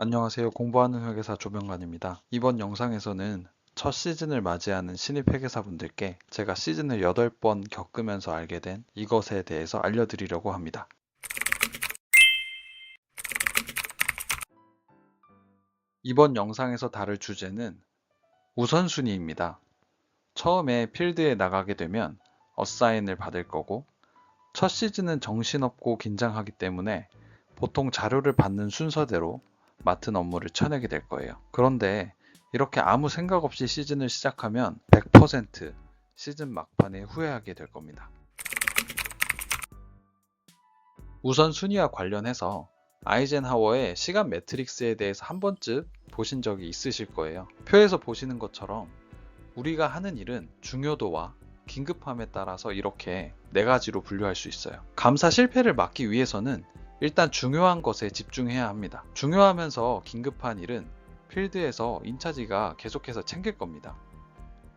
안녕하세요. 공부하는 회계사 조병관입니다. 이번 영상에서는 첫 시즌을 맞이하는 신입 회계사분들께 제가 시즌을 8번 겪으면서 알게 된 이것에 대해서 알려드리려고 합니다. 이번 영상에서 다룰 주제는 우선순위입니다. 처음에 필드에 나가게 되면 어사인을 받을 거고, 첫 시즌은 정신없고 긴장하기 때문에 보통 자료를 받는 순서대로 맡은 업무를 쳐내게 될 거예요. 그런데 이렇게 아무 생각 없이 시즌을 시작하면 100% 시즌 막판에 후회하게 될 겁니다. 우선순위와 관련해서 아이젠하워의 시간 매트릭스에 대해서 한 번쯤 보신 적이 있으실 거예요. 표에서 보시는 것처럼 우리가 하는 일은 중요도와 긴급함에 따라서 이렇게 네 가지로 분류할 수 있어요. 감사 실패를 막기 위해서는 일단 중요한 것에 집중해야 합니다. 중요하면서 긴급한 일은 필드에서 인차지가 계속해서 챙길 겁니다.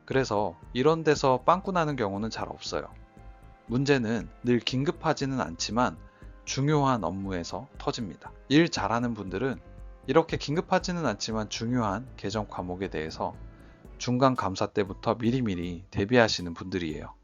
그래서 이런 데서 빵꾸 나는 경우는 잘 없어요. 문제는 늘 긴급하지는 않지만 중요한 업무에서 터집니다. 일 잘하는 분들은 이렇게 긴급하지는 않지만 중요한 계정 과목에 대해서 중간 감사 때부터 미리미리 대비하시는 분들이에요.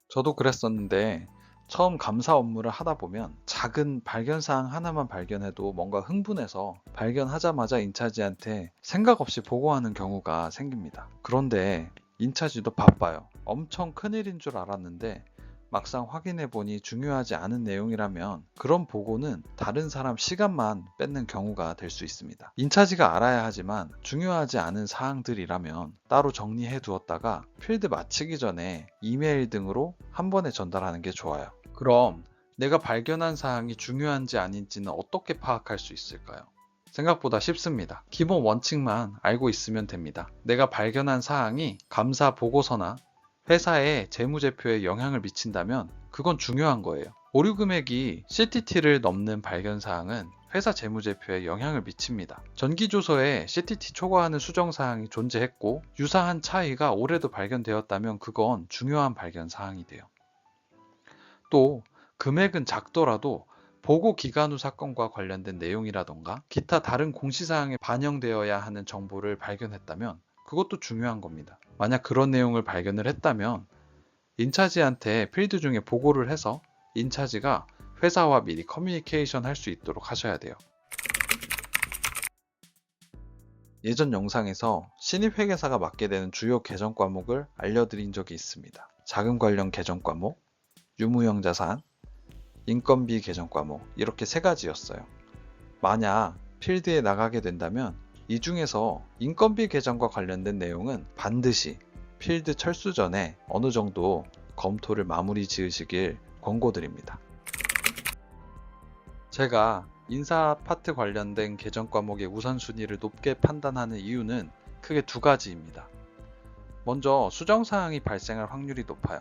저도 그랬었는데 처음 감사 업무를 하다 보면 작은 발견사항 하나만 발견해도 뭔가 흥분해서 발견하자마자 인차지한테 생각 없이 보고하는 경우가 생깁니다. 그런데 인차지도 바빠요. 엄청 큰일인 줄 알았는데 막상 확인해보니 중요하지 않은 내용이라면 그런 보고는 다른 사람 시간만 뺏는 경우가 될 수 있습니다. 인차지가 알아야 하지만 중요하지 않은 사항들이라면 따로 정리해 두었다가 필드 마치기 전에 이메일 등으로 한 번에 전달하는 게 좋아요. 그럼 내가 발견한 사항이 중요한지 아닌지는 어떻게 파악할 수 있을까요? 생각보다 쉽습니다. 기본 원칙만 알고 있으면 됩니다. 내가 발견한 사항이 감사 보고서나 회사의 재무제표에 영향을 미친다면 그건 중요한 거예요. 오류 금액이 CTT를 넘는 발견사항은 회사 재무제표에 영향을 미칩니다. 전기조서에 CTT 초과하는 수정사항이 존재했고 유사한 차이가 올해도 발견되었다면 그건 중요한 발견사항이 돼요. 또 금액은 작더라도 보고 기간 후 사건과 관련된 내용이라던가 기타 다른 공시사항에 반영되어야 하는 정보를 발견했다면 그것도 중요한 겁니다. 만약 그런 내용을 발견을 했다면 인차지한테 필드 중에 보고를 해서 인차지가 회사와 미리 커뮤니케이션 할 수 있도록 하셔야 돼요. 예전 영상에서 신입 회계사가 맡게 되는 주요 계정 과목을 알려드린 적이 있습니다. 자금 관련 계정 과목, 유무형 자산, 인건비 계정 과목 이렇게 세 가지였어요. 만약 필드에 나가게 된다면 이 중에서 인건비 계정과 관련된 내용은 반드시 필드 철수 전에 어느 정도 검토를 마무리 지으시길 권고드립니다. 제가 인사 파트 관련된 계정 과목의 우선순위를 높게 판단하는 이유는 크게 두 가지입니다. 먼저 수정사항이 발생할 확률이 높아요.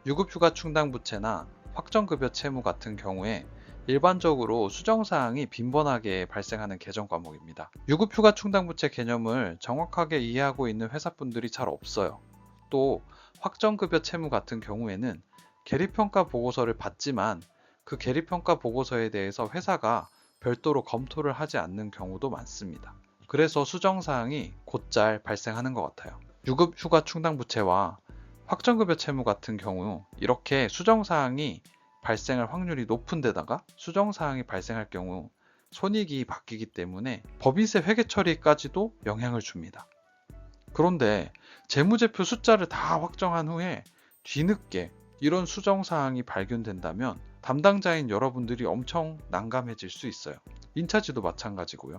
유급휴가 충당부채나 확정급여 채무 같은 경우에 일반적으로 수정사항이 빈번하게 발생하는 계정 과목입니다. 유급휴가 충당부채 개념을 정확하게 이해하고 있는 회사분들이 잘 없어요. 또 확정급여 채무 같은 경우에는 계리평가 보고서를 받지만 그 계리평가 보고서에 대해서 회사가 별도로 검토를 하지 않는 경우도 많습니다. 그래서 수정사항이 곧잘 발생하는 것 같아요. 유급휴가 충당부채와 확정급여 채무 같은 경우 이렇게 수정사항이 발생할 확률이 높은 데다가 수정사항이 발생할 경우 손익이 바뀌기 때문에 법인세 회계 처리까지도 영향을 줍니다. 그런데 재무제표 숫자를 다 확정한 후에 뒤늦게 이런 수정사항이 발견된다면 담당자인 여러분들이 엄청 난감해질 수 있어요. 인차지도 마찬가지고요.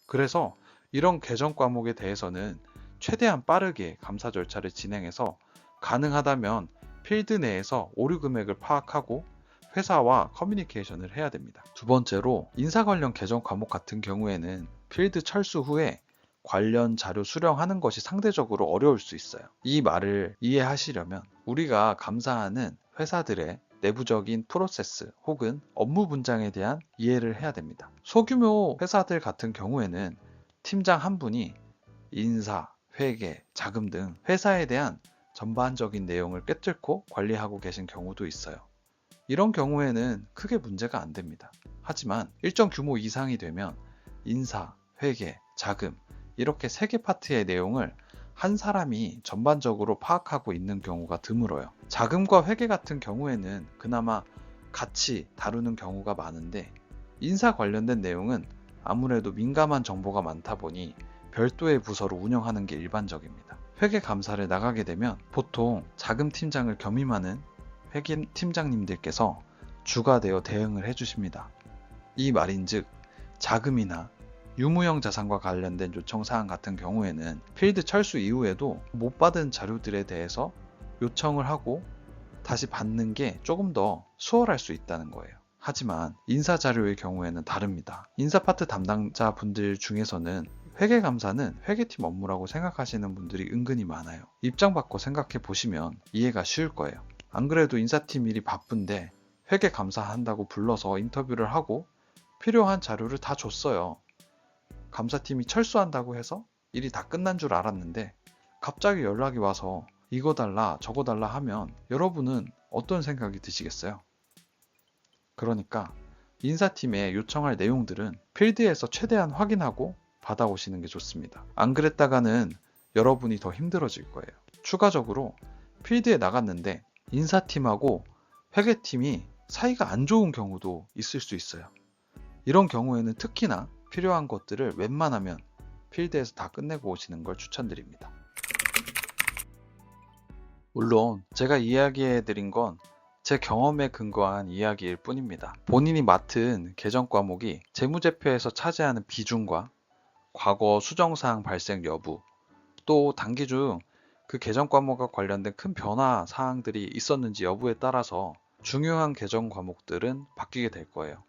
그래서 이런 계정 과목에 대해서는 최대한 빠르게 감사 절차를 진행해서 가능하다면 필드 내에서 오류 금액을 파악하고 회사와 커뮤니케이션을 해야 됩니다. 두 번째로 인사 관련 계정 과목 같은 경우에는 필드 철수 후에 관련 자료 수령하는 것이 상대적으로 어려울 수 있어요. 이 말을 이해하시려면 우리가 감사하는 회사들의 내부적인 프로세스 혹은 업무 분장에 대한 이해를 해야 됩니다. 소규모 회사들 같은 경우에는 팀장 한 분이 인사, 회계, 자금 등 회사에 대한 전반적인 내용을 꿰뚫고 관리하고 계신 경우도 있어요. 이런 경우에는 크게 문제가 안 됩니다. 하지만 일정 규모 이상이 되면 인사, 회계, 자금 이렇게 3개 파트의 내용을 한 사람이 전반적으로 파악하고 있는 경우가 드물어요. 자금과 회계 같은 경우에는 그나마 같이 다루는 경우가 많은데 인사 관련된 내용은 아무래도 민감한 정보가 많다 보니 별도의 부서로 운영하는 게 일반적입니다. 회계 감사를 나가게 되면 보통 자금 팀장을 겸임하는 회계 팀장님들께서 주가 되어 대응을 해주십니다. 이 말인즉 자금이나 유무형 자산과 관련된 요청사항 같은 경우에는 필드 철수 이후에도 못 받은 자료들에 대해서 요청을 하고 다시 받는 게 조금 더 수월할 수 있다는 거예요. 하지만 인사 자료의 경우에는 다릅니다. 인사 파트 담당자분들 중에서는 회계감사는 회계팀 업무라고 생각하시는 분들이 은근히 많아요. 입장 바꿔 생각해 보시면 이해가 쉬울 거예요. 안 그래도 인사팀 일이 바쁜데 회계감사한다고 불러서 인터뷰를 하고 필요한 자료를 다 줬어요. 감사팀이 철수한다고 해서 일이 다 끝난 줄 알았는데 갑자기 연락이 와서 이거 달라 저거 달라 하면 여러분은 어떤 생각이 드시겠어요? 그러니까 인사팀에 요청할 내용들은 필드에서 최대한 확인하고 받아오시는 게 좋습니다. 안 그랬다가는 여러분이 더 힘들어질 거예요. 추가적으로 필드에 나갔는데 인사팀하고 회계팀이 사이가 안 좋은 경우도 있을 수 있어요. 이런 경우에는 특히나 필요한 것들을 웬만하면 필드에서 다 끝내고 오시는 걸 추천드립니다. 물론 제가 이야기해드린 건 제 경험에 근거한 이야기일 뿐입니다. 본인이 맡은 계정 과목이 재무제표에서 차지하는 비중과 과거 수정사항 발생 여부, 또 단기 중 그 계정 과목과 관련된 큰 변화 사항들이 있었는지 여부에 따라서 중요한 계정 과목들은 바뀌게 될 거예요.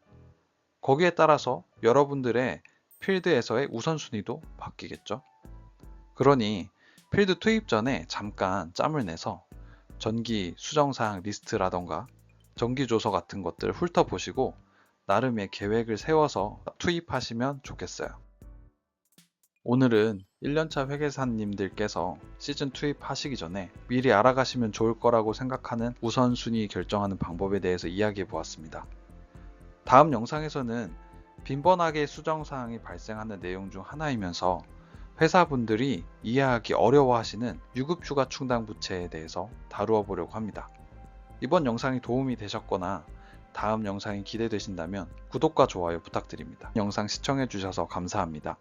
거기에 따라서 여러분들의 필드에서의 우선순위도 바뀌겠죠. 그러니 필드 투입 전에 잠깐 짬을 내서 전기 수정사항 리스트라던가 정기조서 같은 것들 훑어보시고 나름의 계획을 세워서 투입하시면 좋겠어요. 오늘은 1년차 회계사님들께서 시즌 투입하시기 전에 미리 알아가시면 좋을 거라고 생각하는 우선순위 결정하는 방법에 대해서 이야기해 보았습니다. 다음 영상에서는 빈번하게 수정사항이 발생하는 내용 중 하나이면서 회사분들이 이해하기 어려워하시는 유급휴가 충당 부채에 대해서 다루어 보려고 합니다. 이번 영상이 도움이 되셨거나 다음 영상이 기대되신다면 구독과 좋아요 부탁드립니다. 영상 시청해 주셔서 감사합니다.